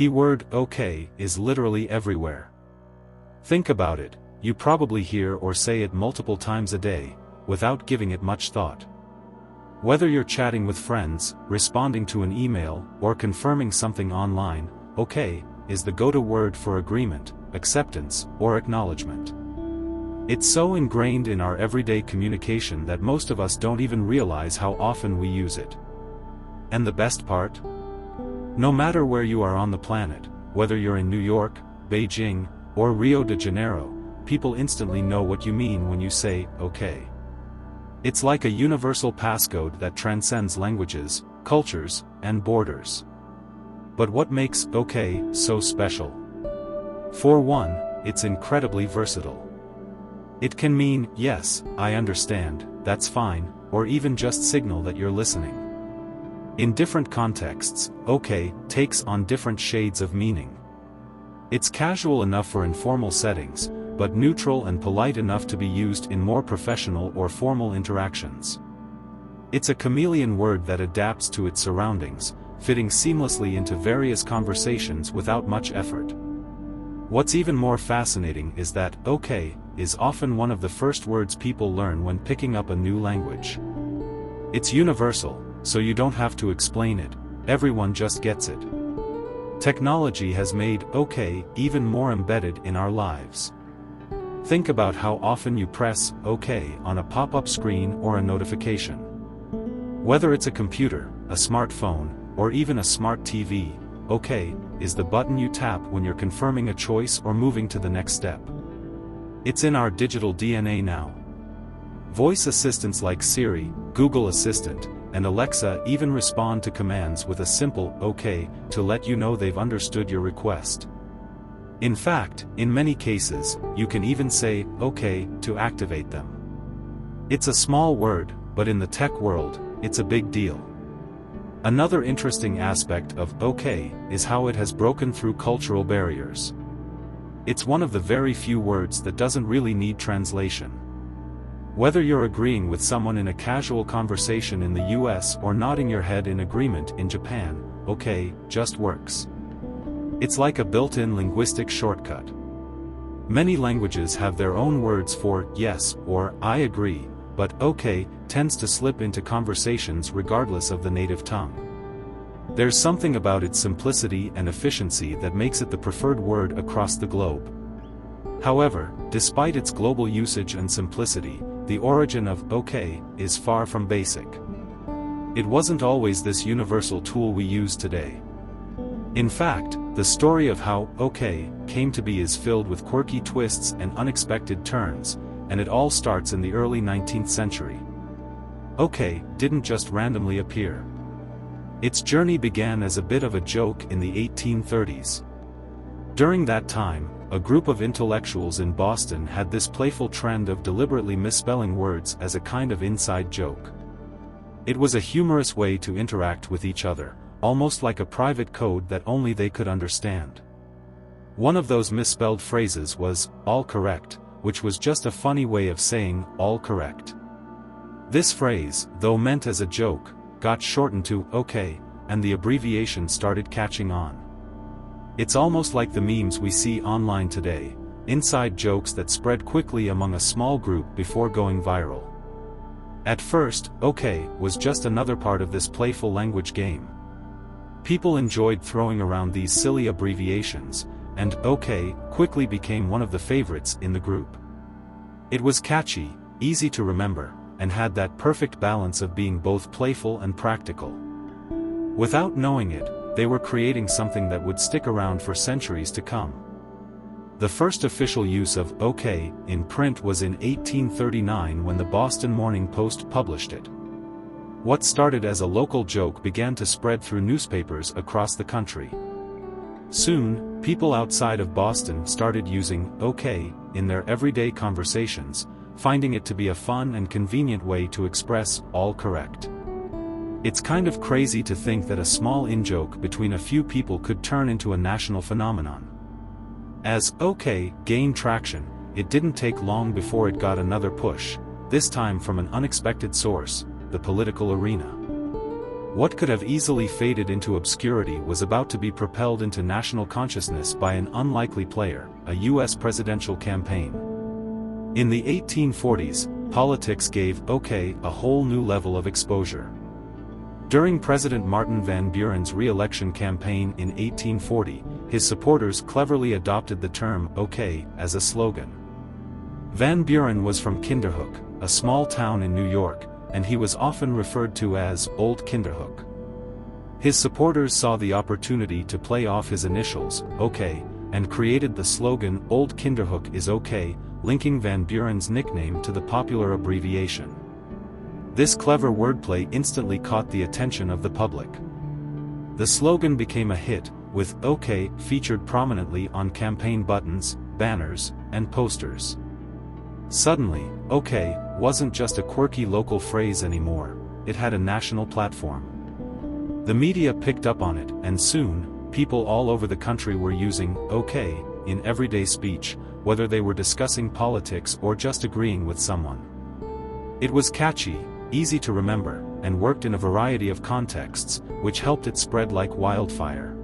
Keyword okay is literally everywhere. Think about it, you probably hear or say it multiple times a day, without giving it much thought. Whether you're chatting with friends, responding to an email, or confirming something online, okay is the go-to word for agreement, acceptance, or acknowledgement. It's so ingrained in our everyday communication that most of us don't even realize how often we use it. And the best part? No matter where you are on the planet, whether you're in New York, Beijing, or Rio de Janeiro, people instantly know what you mean when you say, okay. It's like a universal passcode that transcends languages, cultures, and borders. But what makes okay so special? For one, it's incredibly versatile. It can mean, yes, I understand, that's fine, or even just signal that you're listening. In different contexts, okay takes on different shades of meaning. It's casual enough for informal settings, but neutral and polite enough to be used in more professional or formal interactions. It's a chameleon word that adapts to its surroundings, fitting seamlessly into various conversations without much effort. What's even more fascinating is that okay is often one of the first words people learn when picking up a new language. It's universal, so you don't have to explain it, everyone just gets it. Technology has made okay even more embedded in our lives. Think about how often you press OK on a pop-up screen or a notification. Whether it's a computer, a smartphone, or even a smart TV, OK is the button you tap when you're confirming a choice or moving to the next step. It's in our digital DNA now. Voice assistants like Siri, Google Assistant, and Alexa even respond to commands with a simple OK to let you know they've understood your request. In fact, in many cases, you can even say OK to activate them. It's a small word, but in the tech world, it's a big deal. Another interesting aspect of OK is how it has broken through cultural barriers. It's one of the very few words that doesn't really need translation. Whether you're agreeing with someone in a casual conversation in the US or nodding your head in agreement in Japan, OK just works. It's like a built-in linguistic shortcut. Many languages have their own words for yes or I agree, but OK tends to slip into conversations regardless of the native tongue. There's something about its simplicity and efficiency that makes it the preferred word across the globe. However, despite its global usage and simplicity, the origin of OK is far from basic. It wasn't always this universal tool we use today. In fact, the story of how OK came to be is filled with quirky twists and unexpected turns, and it all starts in the early 19th century. OK didn't just randomly appear. Its journey began as a bit of a joke in the 1830s. During that time, a group of intellectuals in Boston had this playful trend of deliberately misspelling words as a kind of inside joke. It was a humorous way to interact with each other, almost like a private code that only they could understand. One of those misspelled phrases was, all correct, which was just a funny way of saying, all correct. This phrase, though meant as a joke, got shortened to OK, and the abbreviation started catching on. It's almost like the memes we see online today, inside jokes that spread quickly among a small group before going viral. At first, OK was just another part of this playful language game. People enjoyed throwing around these silly abbreviations, and OK quickly became one of the favorites in the group. It was catchy, easy to remember, and had that perfect balance of being both playful and practical. Without knowing it, they were creating something that would stick around for centuries to come. The first official use of OK in print was in 1839 when the Boston Morning Post published it. What started as a local joke began to spread through newspapers across the country. Soon, people outside of Boston started using OK in their everyday conversations, finding it to be a fun and convenient way to express all correct. It's kind of crazy to think that a small in-joke between a few people could turn into a national phenomenon. As OK gained traction, it didn't take long before it got another push, this time from an unexpected source, the political arena. What could have easily faded into obscurity was about to be propelled into national consciousness by an unlikely player, a U.S. presidential campaign. In the 1840s, politics gave OK a whole new level of exposure. During President Martin Van Buren's re-election campaign in 1840, his supporters cleverly adopted the term OK as a slogan. Van Buren was from Kinderhook, a small town in New York, and he was often referred to as Old Kinderhook. His supporters saw the opportunity to play off his initials, OK, and created the slogan Old Kinderhook is OK, linking Van Buren's nickname to the popular abbreviation. This clever wordplay instantly caught the attention of the public. The slogan became a hit, with OK featured prominently on campaign buttons, banners, and posters. Suddenly, OK wasn't just a quirky local phrase anymore, it had a national platform. The media picked up on it, and soon, people all over the country were using OK in everyday speech, whether they were discussing politics or just agreeing with someone. It was catchy, easy to remember, and worked in a variety of contexts, which helped it spread like wildfire.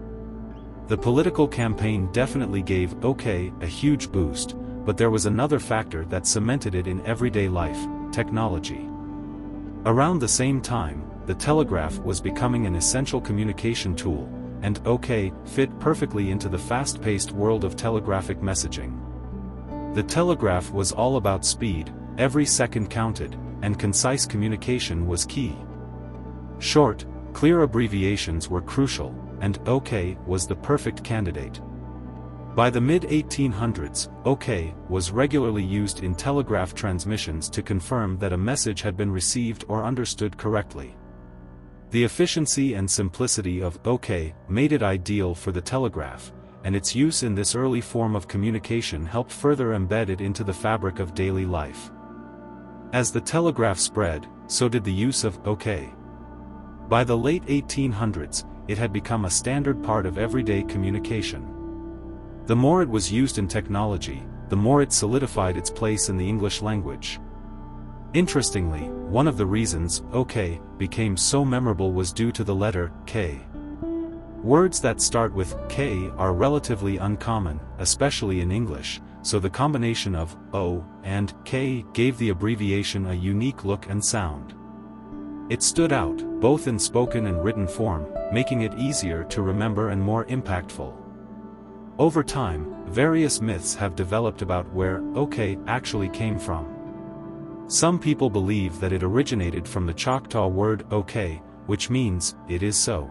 The political campaign definitely gave OK a huge boost, but there was another factor that cemented it in everyday life: technology. Around the same time, the telegraph was becoming an essential communication tool, and OK fit perfectly into the fast-paced world of telegraphic messaging. The telegraph was all about speed, every second counted, and concise communication was key. Short, clear abbreviations were crucial, and OK was the perfect candidate. By the mid-1800s, OK was regularly used in telegraph transmissions to confirm that a message had been received or understood correctly. The efficiency and simplicity of OK made it ideal for the telegraph, and its use in this early form of communication helped further embed it into the fabric of daily life. As the telegraph spread, so did the use of OK. By the late 1800s, it had become a standard part of everyday communication. The more it was used in technology, the more it solidified its place in the English language. Interestingly, one of the reasons OK became so memorable was due to the letter K. Words that start with K are relatively uncommon, especially in English, so the combination of O and K gave the abbreviation a unique look and sound. It stood out, both in spoken and written form, making it easier to remember and more impactful. Over time, various myths have developed about where OK actually came from. Some people believe that it originated from the Choctaw word OK, which means, "it is so."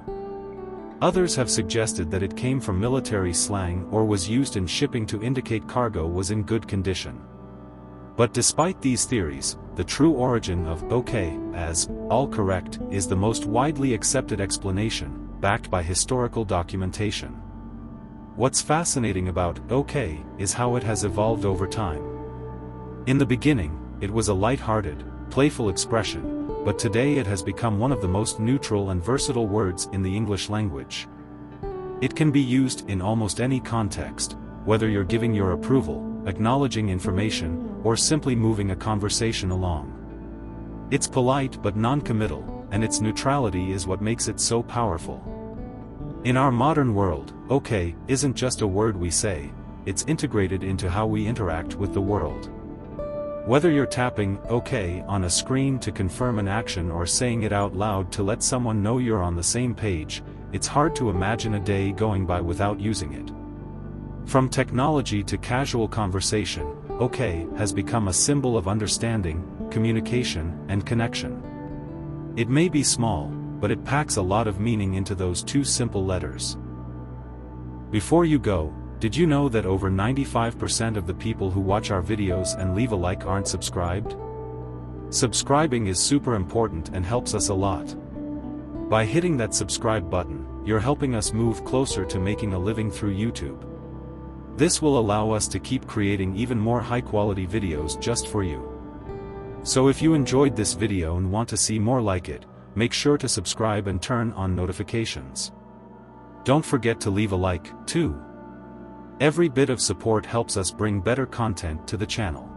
Others have suggested that it came from military slang or was used in shipping to indicate cargo was in good condition. But despite these theories, the true origin of OK as all correct is the most widely accepted explanation, backed by historical documentation. What's fascinating about OK is how it has evolved over time. In the beginning, it was a light-hearted, playful expression, but today it has become one of the most neutral and versatile words in the English language. It can be used in almost any context, whether you're giving your approval, acknowledging information, or simply moving a conversation along. It's polite but non-committal, and its neutrality is what makes it so powerful. In our modern world, OK isn't just a word we say, it's integrated into how we interact with the world. Whether you're tapping OK on a screen to confirm an action or saying it out loud to let someone know you're on the same page, it's hard to imagine a day going by without using it. From technology to casual conversation, OK has become a symbol of understanding, communication, and connection. It may be small, but it packs a lot of meaning into those two simple letters. Before you go, did you know that over 95% of the people who watch our videos and leave a like aren't subscribed? Subscribing is super important and helps us a lot. By hitting that subscribe button, you're helping us move closer to making a living through YouTube. This will allow us to keep creating even more high-quality videos just for you. So if you enjoyed this video and want to see more like it, make sure to subscribe and turn on notifications. Don't forget to leave a like, too. Every bit of support helps us bring better content to the channel.